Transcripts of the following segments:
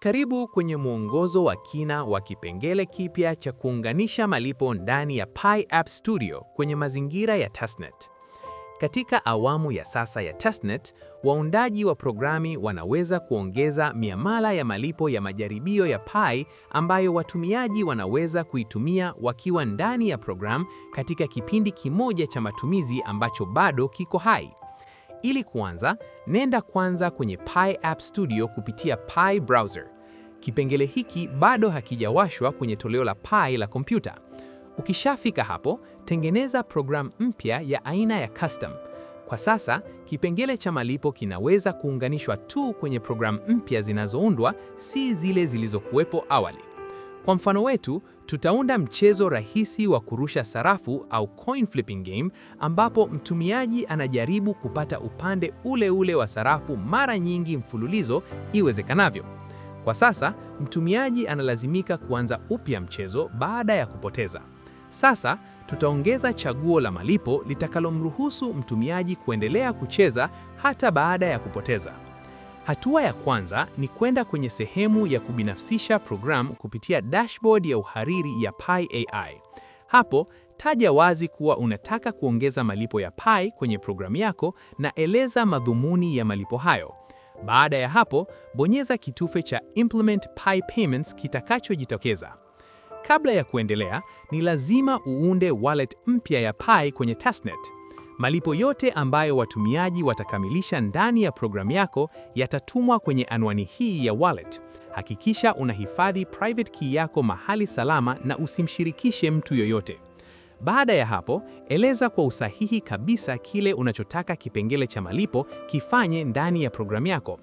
Karibu kwenye mwongozo wa kina wa kipengele kipya cha kuunganisha malipo ndani ya Pi App Studio kwenye mazingira ya testnet. Katika awamu ya sasa ya testnet, waundaji wa programi wanaweza kuongeza miamala ya malipo ya majaribio ya Pi ambayo watumiaji wanaweza kuitumia wakiwa ndani ya program katika kipindi kimoja cha matumizi ambacho bado kiko hai. Ili kuanza, nenda kwanza kwenye Pi App Studio kupitia Pi Browser. Kipengele hiki bado hakijawashwa kwenye toleo la Pi la kompyuta. Ukishafika hapo, tengeneza program mpya ya aina ya custom. Kwa sasa, kipengele cha malipo kinaweza kuunganishwa tu kwenye program mpya zinazoundwa, si zile zilizokuwepo awali. Kwa mfano wetu, tutaunda mchezo rahisi wa kurusha sarafu au coin flipping game ambapo mtumiaji anajaribu kupata upande ule ule wa sarafu mara nyingi mfululizo iwezekanavyo. Kwa sasa, mtumiaji analazimika kuanza upya mchezo baada ya kupoteza. Sasa, tutaongeza chaguo la malipo litakalomruhusu mtumiaji kuendelea kucheza hata baada ya kupoteza. Hatua ya kwanza ni kwenda kwenye sehemu ya kubinafsisha program kupitia dashboard ya uhariri ya Pi AI. Hapo, taja wazi kuwa unataka kuongeza malipo ya Pi kwenye programu yako na eleza madhumuni ya malipo hayo. Baada ya hapo, bonyeza kitufe cha Implement Pi Payments kitakachojitokeza. Kabla ya kuendelea, ni lazima uunde wallet mpya ya Pi kwenye testnet. Malipo yote ambayo watumiaji watakamilisha ndani ya programu yako yatatumwa kwenye anwani hii ya wallet. Hakikisha unahifadhi private key yako mahali salama na usimshirikishe mtu yoyote. Baada ya hapo, eleza kwa usahihi kabisa kile unachotaka kipengele cha malipo kifanye ndani ya programu yako.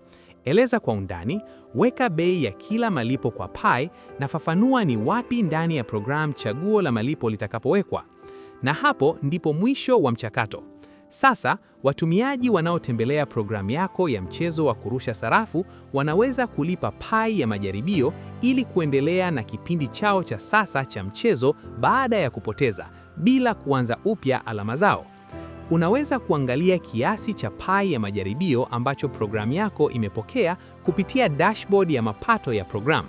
Eleza kwa undani, weka bei ya kila malipo kwa Pi na fafanua ni wapi ndani ya programu chaguo la malipo litakapowekwa. Na hapo ndipo mwisho wa mchakato. Sasa, watumiaji wanaotembelea programu yako ya mchezo wa kurusha sarafu wanaweza kulipa Pi ya majaribio ili kuendelea na kipindi chao cha sasa cha mchezo baada ya kupoteza, bila kuanza upya alama zao. Unaweza kuangalia kiasi cha Pi ya majaribio ambacho programu yako imepokea kupitia dashboard ya mapato ya programu.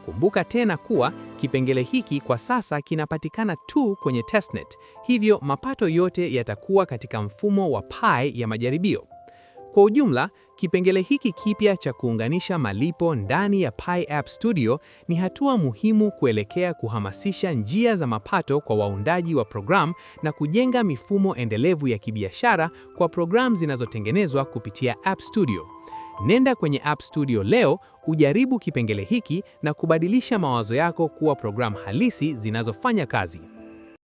Kumbuka tena kuwa kipengele hiki kwa sasa kinapatikana tu kwenye testnet, hivyo mapato yote yatakuwa katika mfumo wa Pi ya majaribio. Kwa ujumla, kipengele hiki kipya cha kuunganisha malipo ndani ya Pi App Studio ni hatua muhimu kuelekea kuhamasisha njia za mapato kwa waundaji wa programu na kujenga mifumo endelevu ya kibiashara kwa programu zinazotengenezwa kupitia App Studio. Nenda kwenye App Studio leo, ujaribu kipengele hiki na kubadilisha mawazo yako kuwa programu halisi zinazofanya kazi.